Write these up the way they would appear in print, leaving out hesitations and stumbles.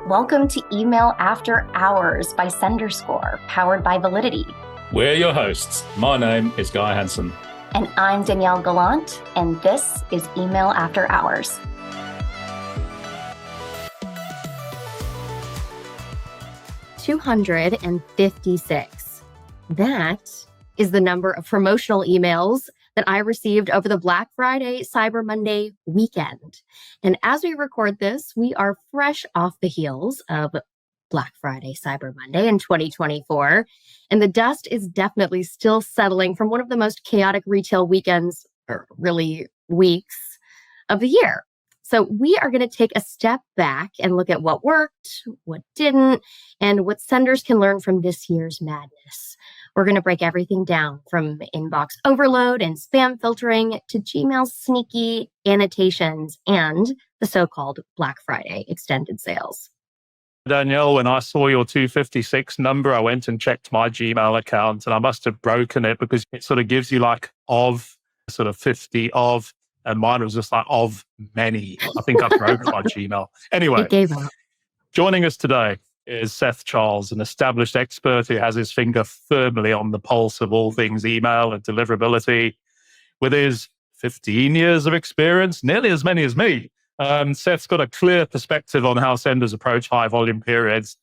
Welcome to Email After Hours by SenderScore, powered by Validity. We're your hosts. My name is Guy Hansen. And I'm Danielle Gallant, and this is Email After Hours. $256. That is the number of promotional emails that I received over the Black Friday, Cyber Monday weekend. And as we record this, we are fresh off the heels of Black Friday, Cyber Monday in 2024. And the dust is definitely still settling from one of the most chaotic retail weekends, or really weeks, of the year. So we are going to take a step back and look at what worked, what didn't, and what senders can learn from this year's madness. We're going to break everything down from inbox overload and spam filtering to Gmail's sneaky annotations and the so-called Black Friday extended sales. Danielle, when I saw your 256 number, I went and checked my Gmail account and I must have broken it because it sort of gives you like of, sort of 50 of, and mine was just like of many. I think I broke my Gmail. Anyway, It gave up. Joining us today is Seth Charles, an established expert who has his finger firmly on the pulse of all things email and deliverability. With his 15 years of experience, nearly as many as me, Seth's got a clear perspective on how senders approach high volume periods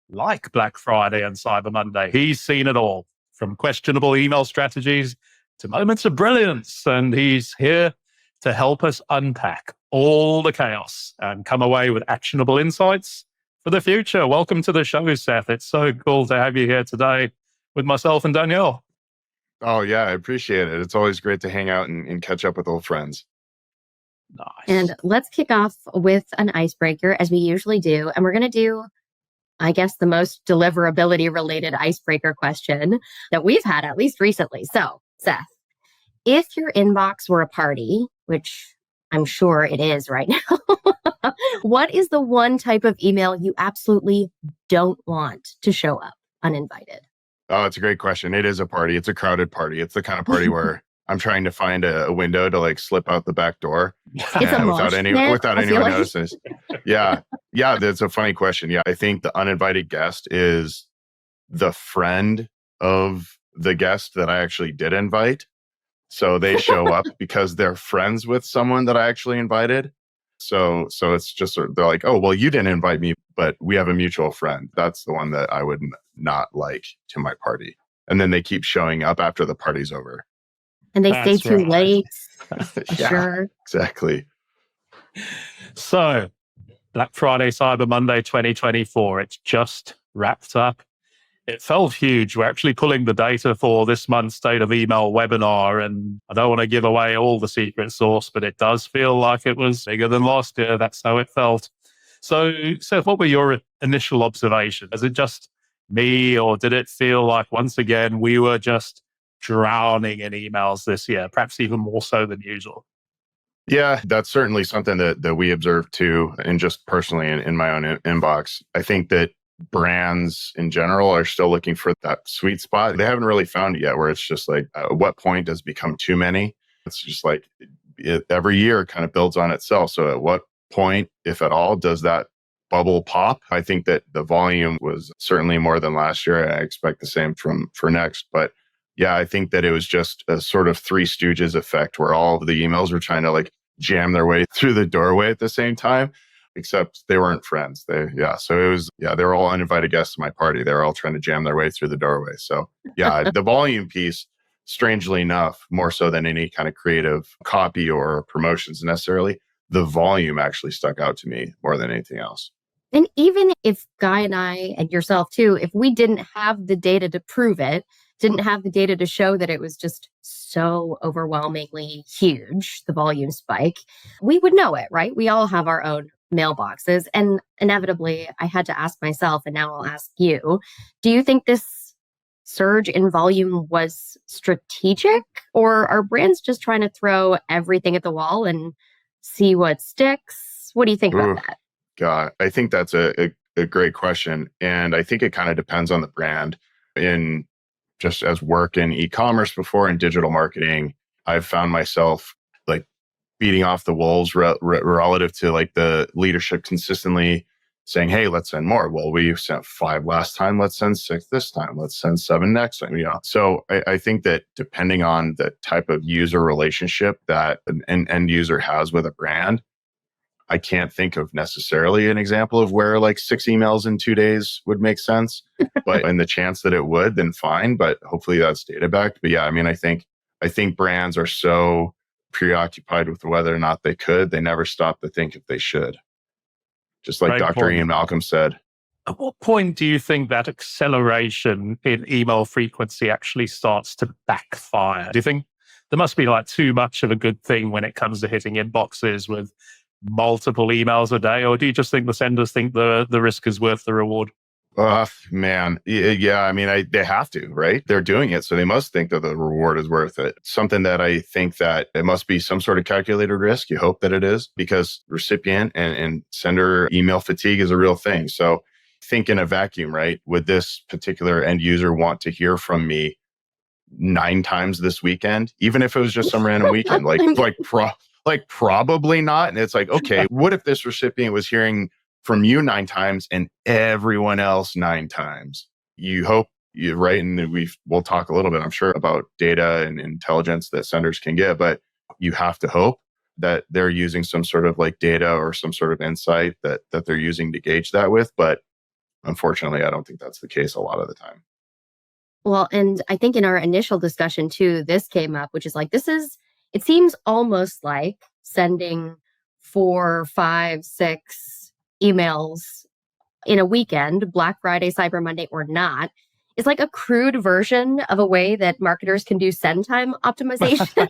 like Black Friday and Cyber Monday. He's seen it all, from questionable email strategies to moments of brilliance, and he's here to help us unpack all the chaos and come away with actionable insights for the future. Welcome to the show, Seth. It's so cool to have you here today with myself and Danielle. Oh, yeah, I appreciate it. It's always great to hang out and catch up with old friends. Nice. And let's kick off with an icebreaker, as we usually do. And we're going to do, I guess, the most deliverability related icebreaker question that we've had, at least recently. So, Seth, if your inbox were a party, which I'm sure it is right now, what is the one type of email you absolutely don't want to show up uninvited? Oh, it's a great question. It is a party. It's a crowded party. It's the kind of party where I'm trying to find a window to like slip out the back door without anyone noticing. Yeah. That's a funny question. Yeah. I think the uninvited guest is the friend of the guest that I actually did invite. So they show up because they're friends with someone that I actually invited. So it's just, they're like, oh, well, you didn't invite me, but we have a mutual friend. That's the one that I would not like to my party. And then they keep showing up after the party's over. And they stay too late. Yeah, Sure. exactly. So, Black Friday, Cyber Monday 2024, it's just wrapped up. It felt huge. We're actually pulling the data for this month's State of Email webinar, and I don't want to give away all the secret sauce, but it does feel like it was bigger than last year. That's how it felt. So, Seth, what were your initial observations? Is it just me, or did it feel like, once again, we were just drowning in emails this year, perhaps even more so than usual? Yeah, that's certainly something that we observed too, and just personally in my own inbox. I think that brands in general are still looking for that sweet spot. They haven't really found it yet, where it's just like, at what point does it become too many? It's just like every year kind of builds on itself. So at what point, if at all, does that bubble pop? I think that the volume was certainly more than last year. I expect the same for next. But yeah, I think that it was just a sort of Three Stooges effect where all of the emails were trying to like jam their way through the doorway at the same time. Except they weren't friends. So it was, they were all uninvited guests to my party. They were all trying to jam their way through the doorway. So yeah, the volume piece, strangely enough, more so than any kind of creative copy or promotions necessarily, the volume actually stuck out to me more than anything else. And even if Guy and I, and yourself too, if we didn't have the data to prove it, didn't have the data to show that it was just so overwhelmingly huge, the volume spike, we would know it, right? We all have our own mailboxes. And inevitably, I had to ask myself, and now I'll ask you, do you think this surge in volume was strategic, or are brands just trying to throw everything at the wall and see what sticks? What do you think about that? God, I think that's a great question. And I think it kind of depends on the brand. In just as work in e-commerce before and digital marketing, I've found myself like beating off the wolves relative to like the leadership consistently saying, hey, let's send more. Well, we sent 5 last time. Let's send 6 this time. Let's send 7 next time. So I think that depending on the type of user relationship that an end user has with a brand, I can't think of necessarily an example of where like 6 emails in 2 days would make sense. But in the chance that it would, then fine. But hopefully that's data backed. But yeah, I mean, I think brands are so preoccupied with whether or not they could, they never stop to think if they should. Just like Great Dr. point. Ian Malcolm said. At what point do you think that acceleration in email frequency actually starts to backfire? Do you think there must be like too much of a good thing when it comes to hitting inboxes with multiple emails a day? Or do you just think the senders think the risk is worth the reward? Man. Yeah. I mean, they have to, right? They're doing it. So they must think that the reward is worth it. Something that I think that it must be some sort of calculated risk. You hope that it is, because recipient and sender email fatigue is a real thing. So think in a vacuum, right? Would this particular end user want to hear from me 9 times this weekend? Even if it was just some random weekend, probably not. And it's like, okay, what if this recipient was hearing from you 9 times and everyone else 9 times? You hope you're right. And we'll talk a little bit, I'm sure, about data and intelligence that senders can get, but you have to hope that they're using some sort of like data or some sort of insight that they're using to gauge that with. But unfortunately, I don't think that's the case a lot of the time. Well, and I think in our initial discussion too, this came up, which is like, it seems almost like sending 4, 5, 6 emails in a weekend, Black Friday, Cyber Monday or not, is like a crude version of a way that marketers can do send time optimization.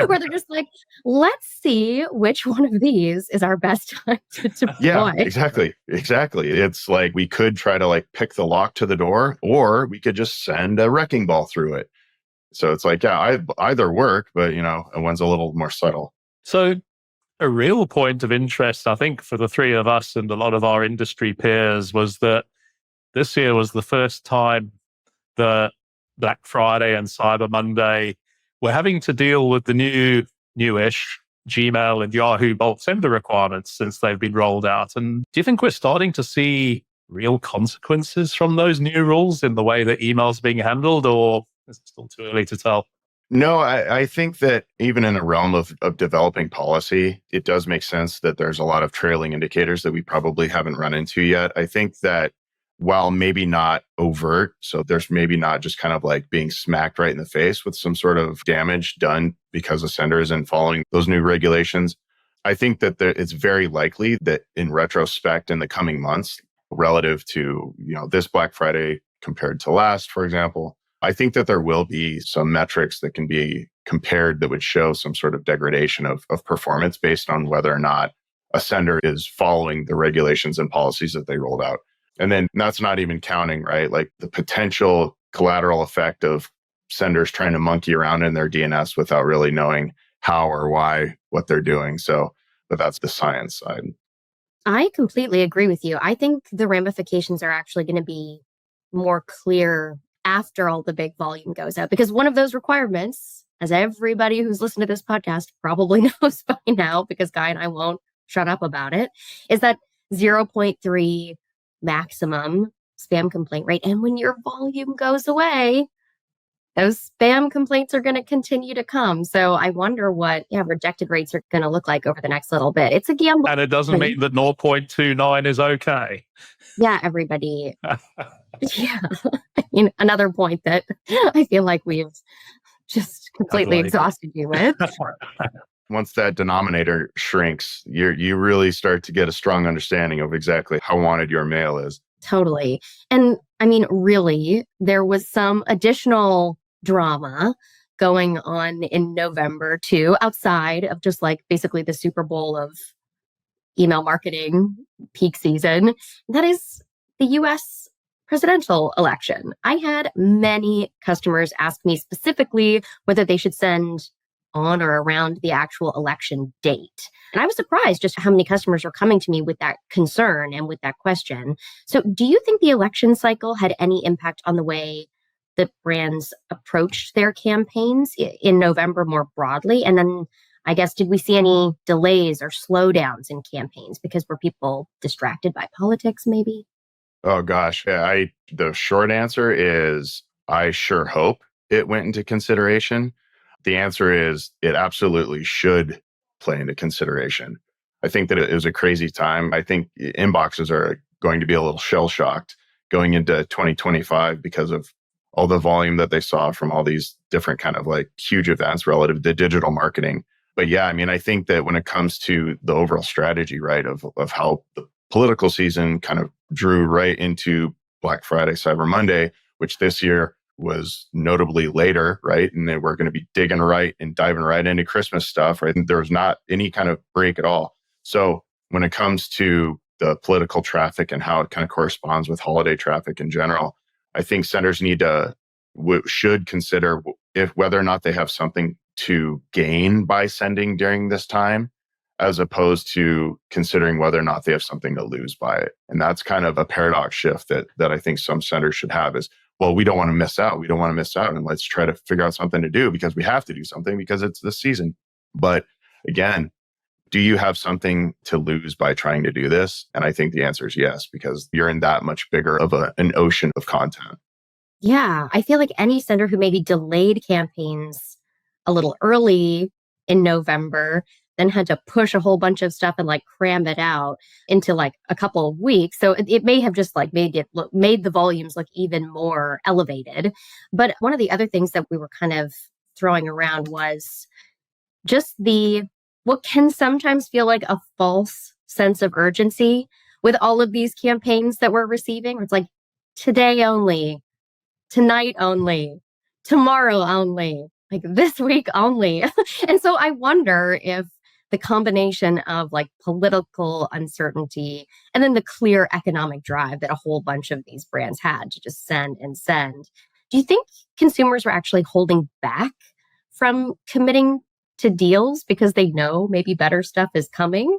Where they're just like, let's see which one of these is our best time to deploy. Yeah, exactly. It's like we could try to like pick the lock to the door, or we could just send a wrecking ball through it. So it's like, yeah, either work, but one's a little more subtle. So a real point of interest, I think, for the three of us and a lot of our industry peers was that this year was the first time that Black Friday and Cyber Monday were having to deal with the newish Gmail and Yahoo bulk sender requirements since they've been rolled out. And do you think we're starting to see real consequences from those new rules in the way that email's being handled, or is it still too early to tell? No, I think that even in the realm of developing policy, it does make sense that there's a lot of trailing indicators that we probably haven't run into yet. I think that while maybe not overt, so there's maybe not just kind of like being smacked right in the face with some sort of damage done because a sender isn't following those new regulations, I think that it's very likely that in retrospect in the coming months, relative to this Black Friday compared to last, for example, I think that there will be some metrics that can be compared that would show some sort of degradation of performance based on whether or not a sender is following the regulations and policies that they rolled out. And then that's not even counting, right? Like the potential collateral effect of senders trying to monkey around in their DNS without really knowing how or why what they're doing. So, but that's the science side. I completely agree with you. I think the ramifications are actually going to be more clear after all the big volume goes out, because one of those requirements, as everybody who's listened to this podcast probably knows by now, because Guy and I won't shut up about it, is that 0.3 maximum spam complaint rate. And when your volume goes away, those spam complaints are going to continue to come. So I wonder what rejected rates are going to look like over the next little bit. It's a gamble. And it doesn't mean that 0.29 is okay. Yeah, everybody. Yeah. I mean, another point that I feel like we've just completely exhausted you with. Once that denominator shrinks, you really start to get a strong understanding of exactly how wanted your mail is. Totally. And I mean, really, there was some additional drama going on in November too, outside of just like basically the Super Bowl of email marketing peak season. That is the US presidential election. I had many customers ask me specifically whether they should send on or around the actual election date. And I was surprised just how many customers are coming to me with that concern and with that question. So do you think the election cycle had any impact on the way that brands approached their campaigns in November more broadly? And then I guess, did we see any delays or slowdowns in campaigns because were people distracted by politics maybe? Oh gosh, yeah, the short answer is I sure hope it went into consideration. The answer is it absolutely should play into consideration. I think that it was a crazy time. I think inboxes are going to be a little shell shocked going into 2025 because of all the volume that they saw from all these different kind of like huge events relative to digital marketing. But yeah, I mean, I think that when it comes to the overall strategy, right, of how the political season kind of drew right into Black Friday, Cyber Monday, which this year was notably later, right? And then we're going to be digging right and diving right into Christmas stuff, right? And there's not any kind of break at all. So when it comes to the political traffic and how it kind of corresponds with holiday traffic in general, I think senders should consider if whether or not they have something to gain by sending during this time, as opposed to considering whether or not they have something to lose by it. And that's kind of a paradox shift that I think some senders should have is, well, we don't want to miss out. We don't want to miss out. And let's try to figure out something to do because we have to do something because it's this season. But again, do you have something to lose by trying to do this? And I think the answer is yes, because you're in that much bigger of an ocean of content. Yeah, I feel like any sender who maybe delayed campaigns a little early in November, then had to push a whole bunch of stuff and like cram it out into like a couple of weeks. So it may have just like made the volumes look even more elevated. But one of the other things that we were kind of throwing around was just what can sometimes feel like a false sense of urgency with all of these campaigns that we're receiving. Where it's like today only, tonight only, tomorrow only, like this week only. And so I wonder if the combination of like political uncertainty and then the clear economic drive that a whole bunch of these brands had to just send and send, do you think consumers were actually holding back from committing to deals because they know maybe better stuff is coming?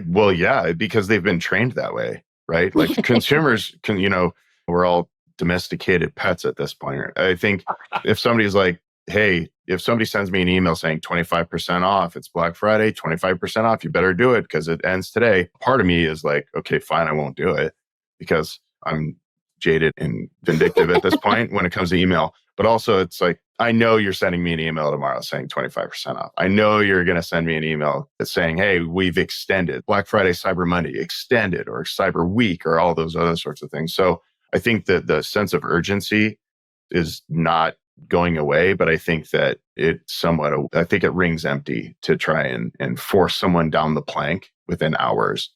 Well, yeah, because they've been trained that way, right? Like consumers we're all domesticated pets at this point. I think if somebody's like, hey, if somebody sends me an email saying 25% off, it's Black Friday, 25% off, you better do it because it ends today. Part of me is like, okay, fine, I won't do it because I'm jaded and vindictive at this point when it comes to email. But also it's like, I know you're sending me an email tomorrow saying 25% off. I know you're going to send me an email that's saying, hey, we've extended Black Friday, Cyber Monday, extended, or Cyber Week, or all those other sorts of things. So I think that the sense of urgency is not going away, but I think that I think it rings empty to try and force someone down the plank within hours.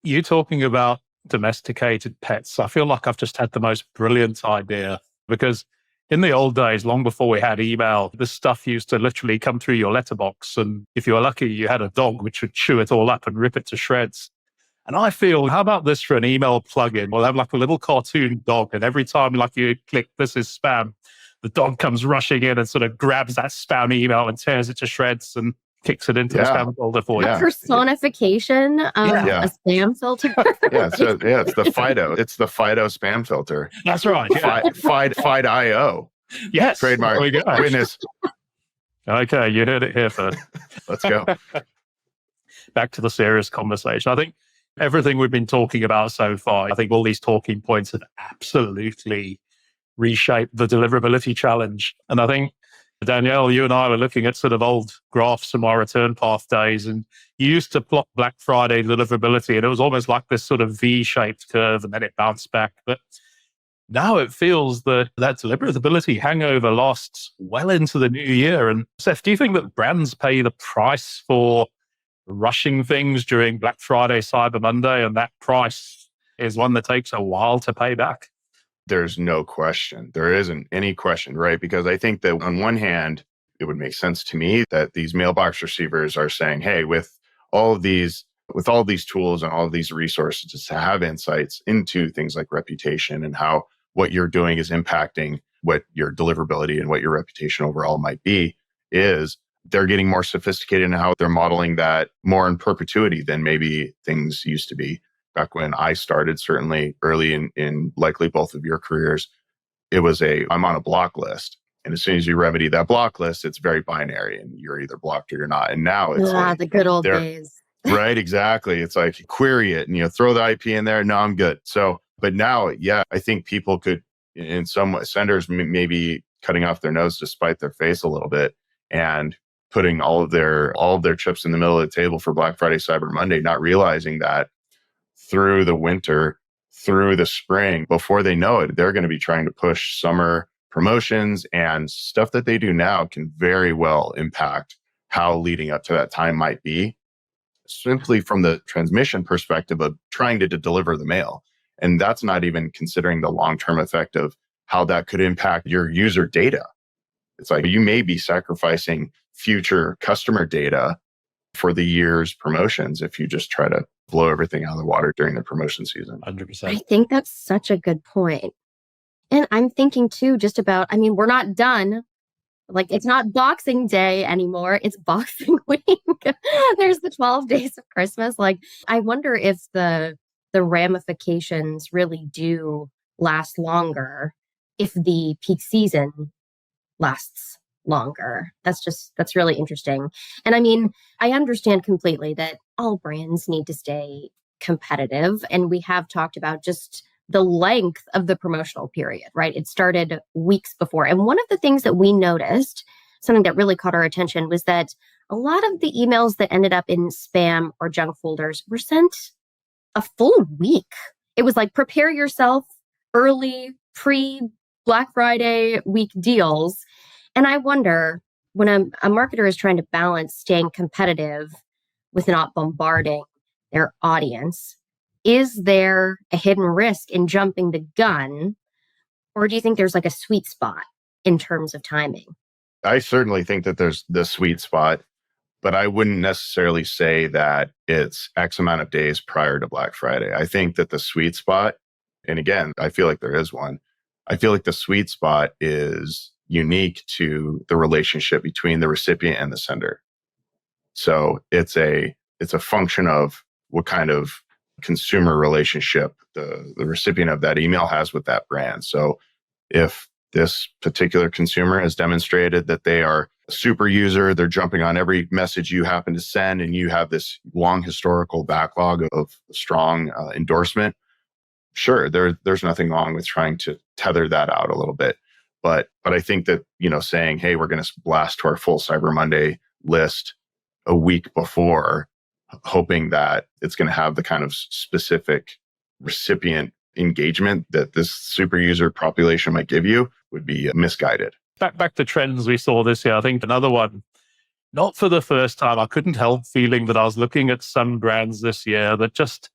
You talking about domesticated pets, I feel like I've just had the most brilliant idea because in the old days, long before we had email, this stuff used to literally come through your letterbox. And if you were lucky, you had a dog which would chew it all up and rip it to shreds. And I feel, how about this for an email plugin? We'll have like a little cartoon dog. And every time like you click, this is spam, the dog comes rushing in and sort of grabs that spam email and tears it to shreds and kicks it into the spam folder for you. A personification of a spam filter. It's the Fido. It's the Fido spam filter. That's right. Yeah. Fido. Yes. Trademark. There we go. Witness. Okay, you heard it here first. Let's go. Back to the serious conversation. I think everything we've been talking about so far, I think all these talking points have absolutely reshaped the deliverability challenge. And I think, Danielle, you and I were looking at sort of old graphs from our return path days, and you used to plot Black Friday deliverability, and it was almost like this sort of V-shaped curve, and then it bounced back. But now it feels that deliverability hangover lasts well into the new year. And Seth, do you think that brands pay the price for rushing things during Black Friday, Cyber Monday, and that price is one that takes a while to pay back? There's no question. There isn't any question, right? Because I think that on one hand, it would make sense to me that these mailbox receivers are saying, hey, with all of these tools and all of these resources to have insights into things like reputation and how what you're doing is impacting what your deliverability and what your reputation overall might be, is they're getting more sophisticated in how they're modeling that more in perpetuity than maybe things used to be. Back when I started, certainly early in likely both of your careers, it was I'm on a block list. And as soon as you remedy that block list, it's very binary and you're either blocked or you're not. And now it's The good old they're days. right. Exactly. It's like query it and, throw the IP in there. No, I'm good. So, but now, yeah, I think people could, in some way, senders maybe cutting off their nose to spite their face a little bit and putting all of their chips in the middle of the table for Black Friday, Cyber Monday, not realizing that through the winter, through the spring, before they know it, they're going to be trying to push summer promotions, and stuff that they do now can very well impact how leading up to that time might be, simply from the transmission perspective of trying to deliver the mail. And that's not even considering the long-term effect of how that could impact your user data. It's like you may be sacrificing future customer data for the year's promotions if you just try to blow everything out of the water during the promotion season. 100%. I think that's such a good point. And I'm thinking too, just about, we're not done. Like, it's not Boxing Day anymore. It's Boxing Week. There's the 12 days of Christmas. Like, I wonder if the ramifications really do last longer if the peak season lasts longer. That's really interesting. And I understand completely that all brands need to stay competitive. And we have talked about just the length of the promotional period, right? It started weeks before. And one of the things that we noticed, something that really caught our attention, was that a lot of the emails that ended up in spam or junk folders were sent a full week. It was like, prepare yourself, early, pre-Black Friday week deals. And I wonder, when a marketer is trying to balance staying competitive with not bombarding their audience, is there a hidden risk in jumping the gun? Or do you think there's like a sweet spot in terms of timing? I certainly think that there's the sweet spot, but I wouldn't necessarily say that it's X amount of days prior to Black Friday. I think that the sweet spot, and again, I feel like there is one, I feel like the sweet spot is unique to the relationship between the recipient and the sender. So it's a function of what kind of consumer relationship the recipient of that email has with that brand. So if this particular consumer has demonstrated that they are a super user, they're jumping on every message you happen to send, and you have this long historical backlog of strong endorsement, sure, there's nothing wrong with trying to tether that out a little bit. But I think that, saying, hey, we're going to blast to our full Cyber Monday list a week before, hoping that it's going to have the kind of specific recipient engagement that this super user population might give you, would be misguided. Back to trends we saw this year. I think another one, not for the first time, I couldn't help feeling that I was looking at some brands this year that just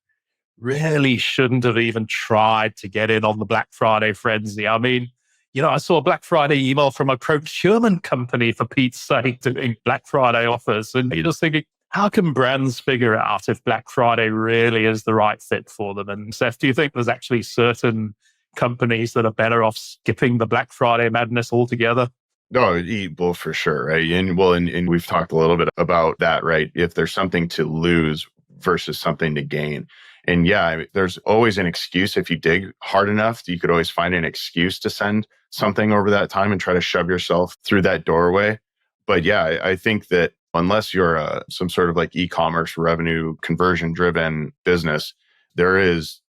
really shouldn't have even tried to get in on the Black Friday frenzy. I saw a Black Friday email from a procurement company, for Pete's sake, doing Black Friday offers. And you're just thinking, how can brands figure out if Black Friday really is the right fit for them? And Seth, do you think there's actually certain companies that are better off skipping the Black Friday madness altogether? No, well, for sure, right? And we've talked a little bit about that, right? If there's something to lose versus something to gain. And yeah, there's always an excuse. If you dig hard enough, you could always find an excuse to send something over that time and try to shove yourself through that doorway. But yeah, I think that unless you're some sort of like e-commerce revenue conversion driven business, there is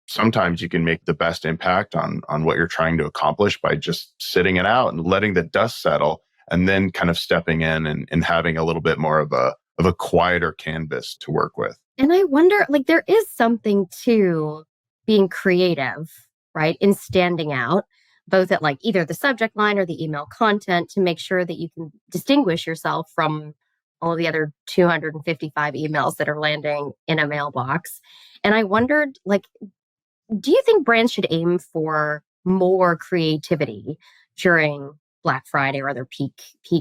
sometimes you can make the best impact on what you're trying to accomplish by just sitting it out and letting the dust settle, and then kind of stepping in and having a little bit more of a quieter canvas to work with. And I wonder, like, there is something to being creative, right? In standing out, both at like either the subject line or the email content, to make sure that you can distinguish yourself from all of the other 255 emails that are landing in a mailbox. And I wondered, like, do you think brands should aim for more creativity during Black Friday or other peak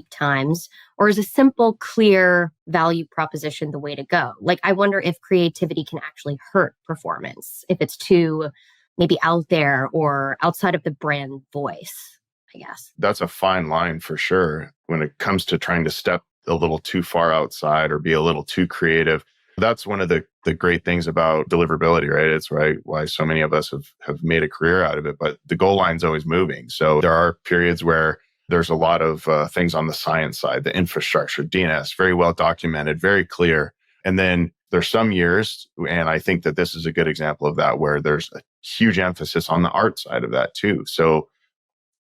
times? Or is a simple, clear value proposition the way to go? Like, I wonder if creativity can actually hurt performance, if it's too maybe out there or outside of the brand voice, I guess. That's a fine line for sure when it comes to trying to step a little too far outside or be a little too creative. That's one of the great things about deliverability, right? It's why so many of us have made a career out of it, but the goal line's always moving. So there are periods where There's a lot of things on the science side, the infrastructure, DNS, very well documented, very clear. And then there's some years, and I think that this is a good example of that, where there's a huge emphasis on the art side of that too. So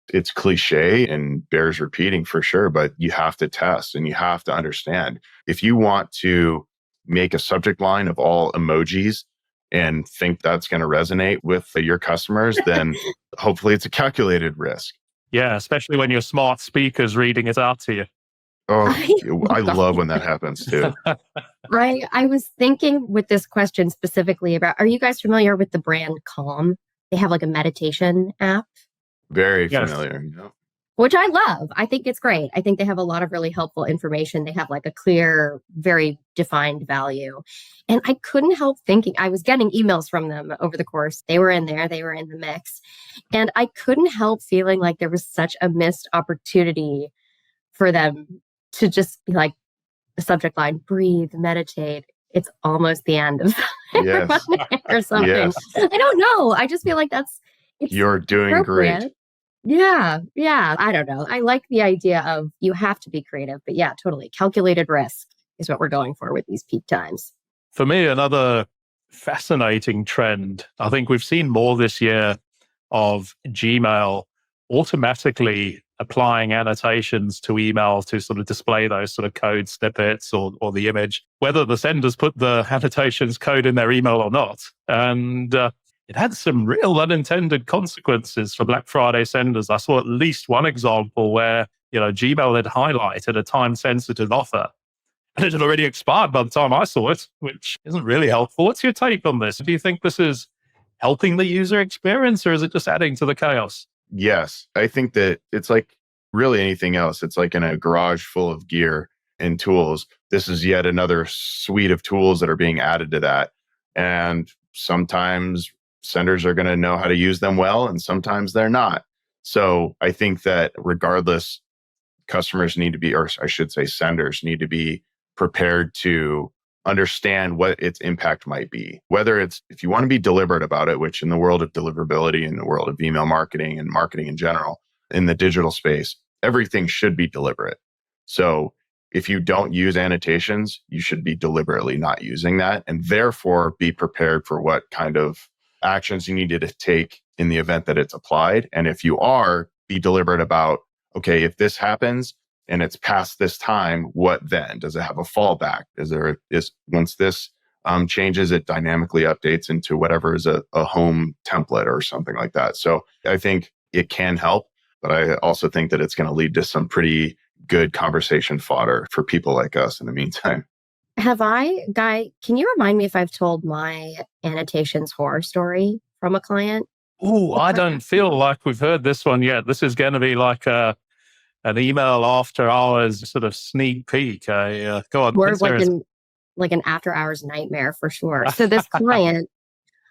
it's cliche and bears repeating for sure, but you have to test and you have to understand. If you want to make a subject line of all emojis and think that's going to resonate with your customers, then hopefully it's a calculated risk. Yeah, especially when your smart speaker's reading it out to you. Oh, I love when that happens too. Right. I was thinking with this question specifically about, are you guys familiar with the brand Calm? They have like a meditation app, Very Yes. familiar. which I love. I think it's great. I think they have a lot of really helpful information. They have like a clear, very defined value. And I couldn't help thinking, I was getting emails from them over the course. They were in there, they were in the mix. And I couldn't help feeling like there was such a missed opportunity for them to just be like, the subject line, breathe, meditate. It's almost the end of Yes. or something. Yes. I don't know. I just feel like it's You're doing appropriate. great. Yeah. I don't know. I like the idea of you have to be creative, but yeah, totally. Calculated risk is what we're going for with these peak times. For me, another fascinating trend, I think we've seen more this year of Gmail automatically applying annotations to emails to sort of display those sort of code snippets or the image, whether the senders put the annotations code in their email or not. And it had some real unintended consequences for Black Friday senders. I saw at least one example where, Gmail had highlighted a time-sensitive offer and it had already expired by the time I saw it, which isn't really helpful. What's your take on this? Do you think this is helping the user experience, or is it just adding to the chaos? Yes. I think that it's like really anything else. It's like in a garage full of gear and tools. This is yet another suite of tools that are being added to that. And sometimes senders are going to know how to use them well, and sometimes they're not. So I think that regardless, customers need to be, or I should say senders need to be prepared to understand what its impact might be. Whether it's, if you want to be deliberate about it, which in the world of deliverability, in the world of email marketing and marketing in general, in the digital space, everything should be deliberate. So if you don't use annotations, you should be deliberately not using that, and therefore be prepared for what kind of actions you need to take in the event that it's applied. And if you are, be deliberate about, okay, if this happens and it's past this time, what then? Does it have a fallback? Once this changes, it dynamically updates into whatever is a home template or something like that. So I think it can help, but I also think that it's going to lead to some pretty good conversation fodder for people like us in the meantime. Guy, can you remind me if I've told my annotations horror story from a client? Oh, I don't feel like we've heard this one yet. This is going to be like an email after hours sort of sneak peek. Go on. Or like an after hours nightmare for sure. So this client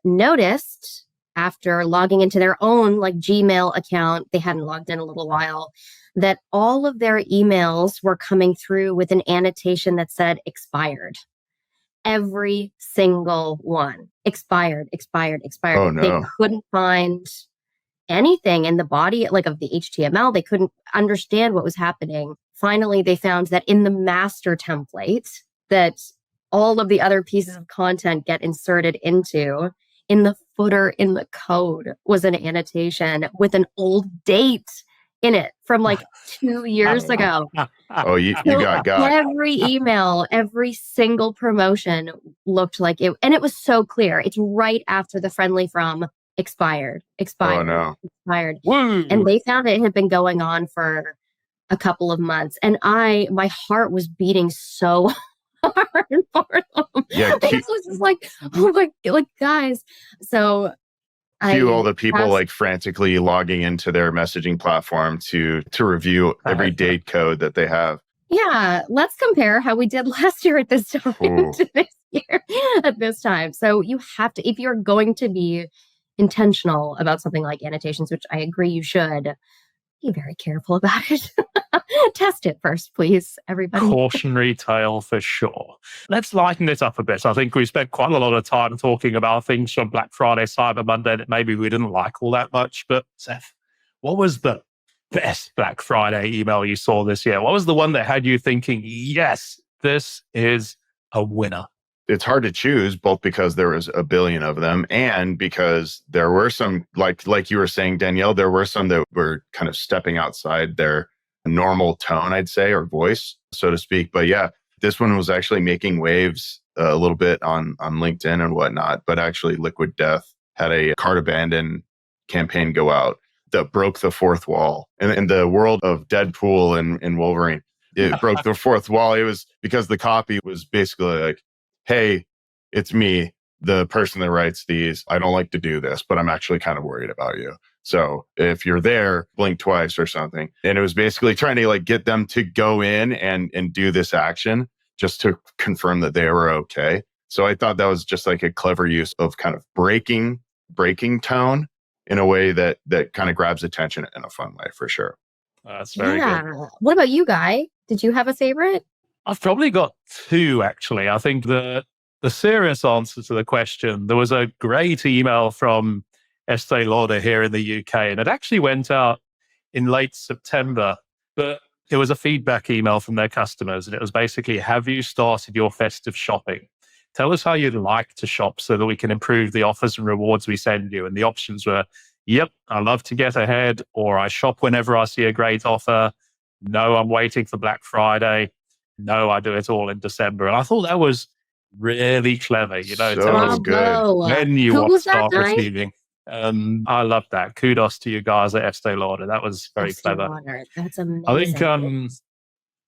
noticed after logging into their own like Gmail account, they hadn't logged in a little while, that all of their emails were coming through with an annotation that said expired. Every single one. Expired. Oh, no. They couldn't find anything in the body, like of the HTML. They couldn't understand what was happening. Finally, they found that in the master template that all of the other pieces of content get inserted into, in the footer in the code was an annotation with an old date in it from like 2 years ago. Oh, you got. Every email, every single promotion looked like it. And it was so clear. It's right after the friendly from expired. Oh, no. Expired. Woo. And they found it had been going on for a couple of months. And my heart was beating so hard for them. Yeah, It was just like, oh my, like guys. So cue all the people like frantically logging into their messaging platform to review every date code that they have. Yeah, let's compare how we did last year at this time to this year at this time. So you have to, if you're going to be intentional about something like annotations, which I agree you should, be very careful about it. Test it first, please, everybody. Cautionary tale for sure. Let's lighten it up a bit. I think we spent quite a lot of time talking about things from Black Friday, Cyber Monday that maybe we didn't like all that much. But Seth, what was the best Black Friday email you saw this year? What was the one that had you thinking, yes, this is a winner? It's hard to choose, both because there was a billion of them and because there were some, like you were saying, Danielle, there were some that were kind of stepping outside their normal tone, I'd say, or voice, so to speak. But yeah, this one was actually making waves a little bit on LinkedIn and whatnot. But actually, Liquid Death had a cart abandon campaign go out that broke the fourth wall. And in the world of Deadpool and Wolverine, it broke the fourth wall. It was because the copy was basically like, hey, it's me, the person that writes these. I don't like to do this, but I'm actually kind of worried about you. So if you're there, blink twice or something. And it was basically trying to like get them to go in and do this action just to confirm that they were okay. So I thought that was just like a clever use of kind of breaking tone in a way that kind of grabs attention in a fun way, for sure. That's very good. What about you, Guy? Did you have a favorite? I've probably got two, actually. I think the serious answer to the question, there was a great email from Estee Lauder here in the UK, and it actually went out in late September, but it was a feedback email from their customers. And it was basically, have you started your festive shopping? Tell us how you'd like to shop so that we can improve the offers and rewards we send you. And the options were, yep, I love to get ahead, or I shop whenever I see a great offer. No, I'm waiting for Black Friday. No, I do it all in December. And I thought that was really clever, in So terms of good. when you Who want to was that start guy? receiving. I love that. Kudos to you guys at Estee Lauder. That was very Estee clever. Lauder. That's amazing. I think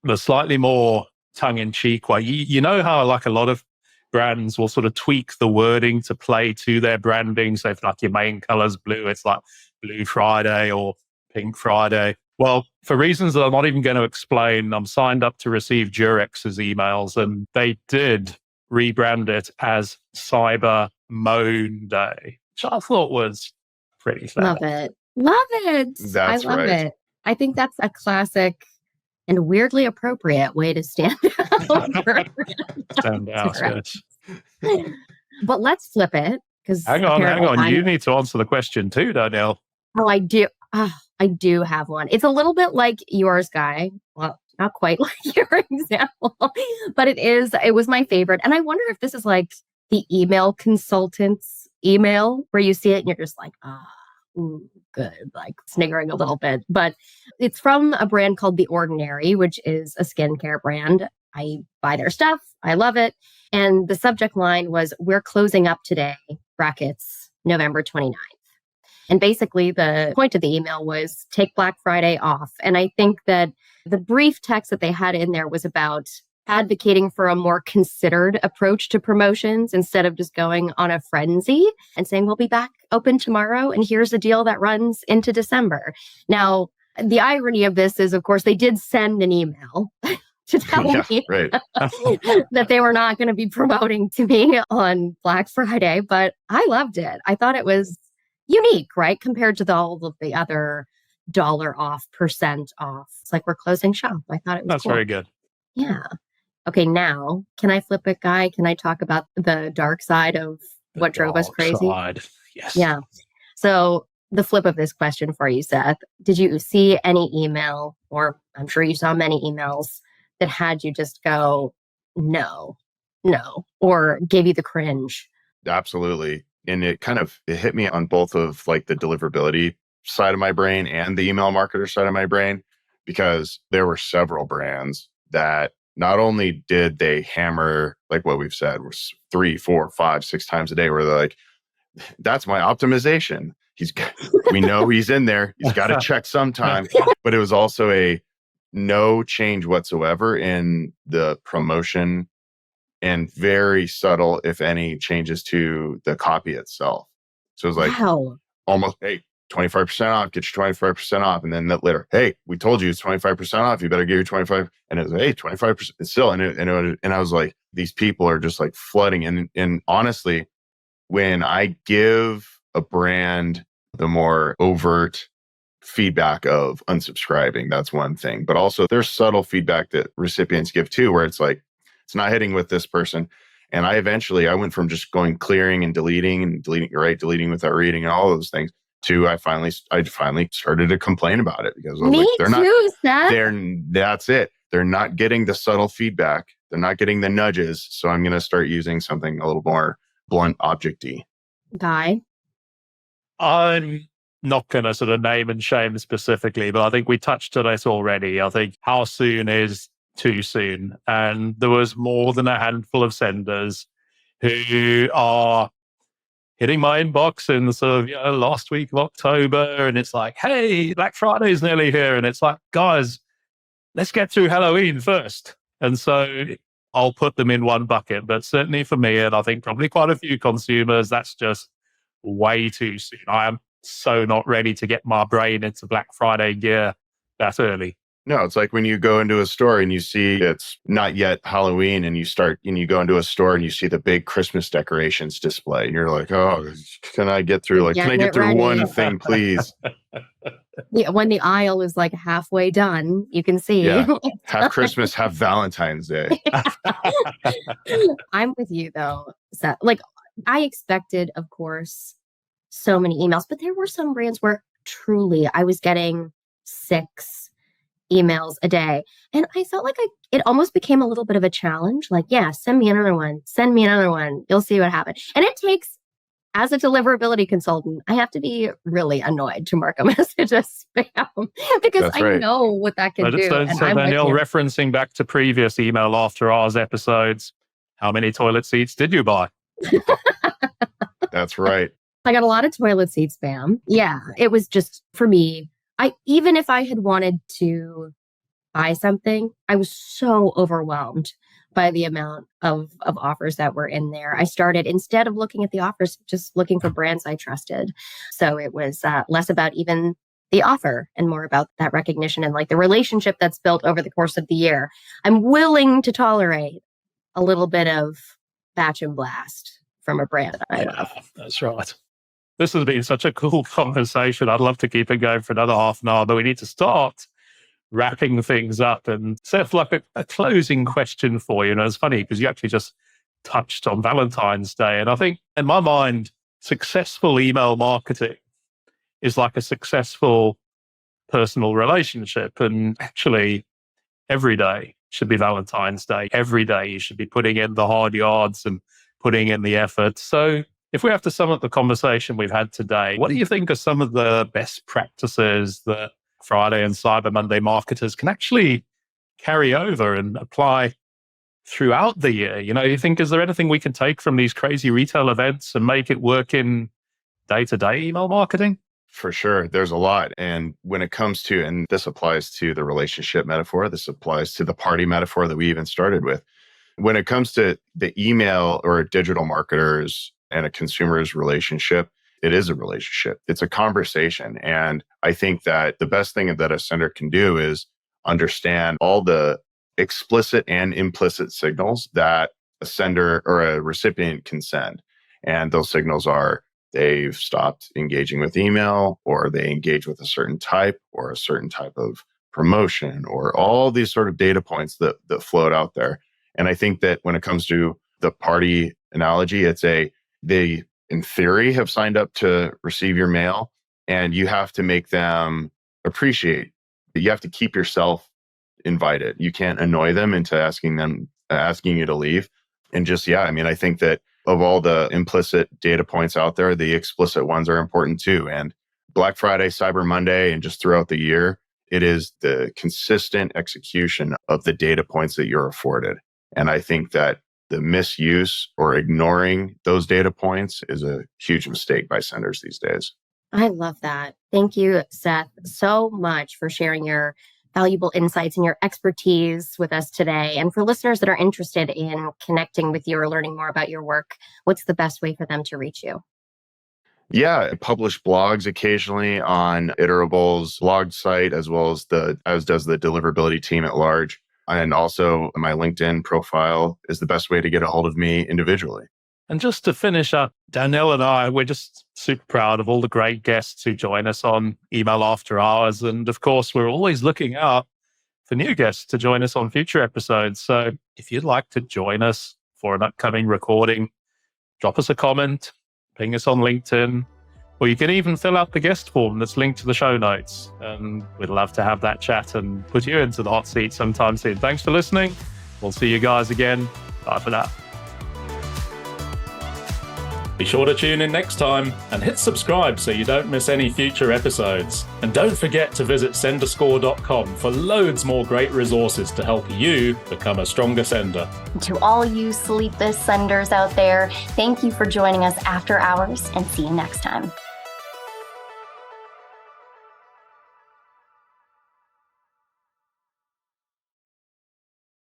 the slightly more tongue-in-cheek way, you know how like a lot of brands will sort of tweak the wording to play to their branding. So if like your main color's blue, it's like Blue Friday or Pink Friday. Well, for reasons that I'm not even going to explain, I'm signed up to receive Durex's emails, and they did rebrand it as Cyber Moan Day, which I thought was pretty clever. Love it. Love it. That's I love right. it. I think that's a classic and weirdly appropriate way to stand out. Stand out, yes. But let's flip it. Because Hang on. You need to answer the question too, Danielle. Oh, I do. I do have one. It's a little bit like yours, Guy. Well, not quite like your example, but it was my favorite. And I wonder if this is like the email consultant's email where you see it and you're just like, ooh, good, like sniggering a little bit. But it's from a brand called The Ordinary, which is a skincare brand. I buy their stuff. I love it. And the subject line was, we're closing up today, brackets, November 29th. And basically the point of the email was take Black Friday off. And I think that the brief text that they had in there was about advocating for a more considered approach to promotions instead of just going on a frenzy and saying, we'll be back open tomorrow. And here's a deal that runs into December. Now, the irony of this is, of course, they did send an email to tell me right. that they were not going to be promoting to me on Black Friday, but I loved it. I thought it was unique, right? Compared to all of the other dollar off, percent off. It's like we're closing shop. I thought it was That's cool. very good. Yeah. Okay, now, can I flip it, Guy? Can I talk about the dark side of what drove us crazy? Side. Yes. Yeah. So the flip of this question for you, Seth, did you see any email, or I'm sure you saw many emails that had you just go, no, or gave you the cringe? Absolutely. And it hit me on both of like the deliverability side of my brain and the email marketer side of my brain, because there were several brands that not only did they hammer, like what we've said, was 3, 4, 5, 6 times a day, where they're like, that's my optimization. We know he's in there. He's got to check sometime. But it was also a no change whatsoever in the promotion and very subtle, if any, changes to the copy itself. So it was like almost, hey, 25% off, get your 25% off. And then that later, hey, we told you it's 25% off. You better give your 25. And it was, hey, 25% still. And I was like, these people are just like flooding. And honestly, when I give a brand the more overt feedback of unsubscribing, that's one thing. But also there's subtle feedback that recipients give too, where it's like, it's not hitting with this person. And I went from just going clearing and deleting without reading and all those things Two, I finally started to complain about it because I was Me like, they're not, too, Seth. that's it. They're not getting the subtle feedback. They're not getting the nudges. So I'm going to start using something a little more blunt, object-y. Guy. I'm not going to sort of name and shame specifically, but I think we touched on this already. I think how soon is too soon. And there was more than a handful of senders who are hitting my inbox in the sort of, last week of October. And it's like, hey, Black Friday is nearly here. And it's like, guys, let's get through Halloween first. And so I'll put them in one bucket. But certainly for me, and I think probably quite a few consumers, that's just way too soon. I am so not ready to get my brain into Black Friday gear that early. No, it's like when you go into a store and you see it's not yet Halloween and you go into a store and you see the big Christmas decorations display. And you're like, oh, can I get through one thing, please? Yeah, when the aisle is like halfway done, you can see. Yeah. Have Christmas, have Valentine's Day. I'm with you though, Seth. Like I expected, of course, so many emails, but there were some brands where truly I was getting 6 emails a day. And I felt like it almost became a little bit of a challenge. Like, yeah, send me another one. Send me another one. You'll see what happens. And it takes, as a deliverability consultant, I have to be really annoyed to mark a message as spam because That's I right. know what that can do. So And I'm with Danielle, you. referencing back to previous email after hours episodes, how many toilet seats did you buy? That's right. I got a lot of toilet seat spam. Yeah, it was just for me. Even if I had wanted to buy something, I was so overwhelmed by the amount of offers that were in there. I started, instead of looking at the offers, just looking for brands I trusted. So it was less about even the offer and more about that recognition and like the relationship that's built over the course of the year. I'm willing to tolerate a little bit of batch and blast from a brand that I love. That's right. This has been such a cool conversation. I'd love to keep it going for another half an hour, but we need to start wrapping things up. And Seth, like a closing question for you. And it's funny because you actually just touched on Valentine's Day. And I think in my mind, successful email marketing is like a successful personal relationship. And actually, every day should be Valentine's Day. Every day you should be putting in the hard yards and putting in the effort. So if we have to sum up the conversation we've had today, what do you think are some of the best practices that Friday and Cyber Monday marketers can actually carry over and apply throughout the year? You think, is there anything we can take from these crazy retail events and make it work in day-to-day email marketing? For sure. There's a lot. And when it comes to, and this applies to the relationship metaphor, this applies to the party metaphor that we even started with. When it comes to the email or digital marketers and a consumer's relationship, it is a relationship. It's a conversation. And I think that the best thing that a sender can do is understand all the explicit and implicit signals that a sender or a recipient can send. And those signals are they've stopped engaging with email, or they engage with a certain type or a certain type of promotion, or all these sort of data points that float out there. And I think that when it comes to the party analogy, they, in theory, have signed up to receive your mail, and you have to make them appreciate that you have to keep yourself invited. You can't annoy them into asking you to leave. And just, I think that of all the implicit data points out there, the explicit ones are important too. And Black Friday, Cyber Monday, and just throughout the year, it is the consistent execution of the data points that you're afforded. And I think that the misuse or ignoring those data points is a huge mistake by senders these days. I love that. Thank you, Seth, so much for sharing your valuable insights and your expertise with us today. And for listeners that are interested in connecting with you or learning more about your work, what's the best way for them to reach you? Yeah, I publish blogs occasionally on Iterable's blog site, as does the deliverability team at large. And also my LinkedIn profile is the best way to get a hold of me individually. And just to finish up, Danielle and I, we're just super proud of all the great guests who join us on Email After Hours. And of course, we're always looking out for new guests to join us on future episodes. So if you'd like to join us for an upcoming recording, drop us a comment, ping us on LinkedIn, Or you can even fill out the guest form that's linked to the show notes. And we'd love to have that chat and put you into the hot seat sometime soon. Thanks for listening. We'll see you guys again. Bye for now. Be sure to tune in next time and hit subscribe so you don't miss any future episodes. And don't forget to visit senderscore.com for loads more great resources to help you become a stronger sender. To all you sleepless senders out there, thank you for joining us after hours, and see you next time.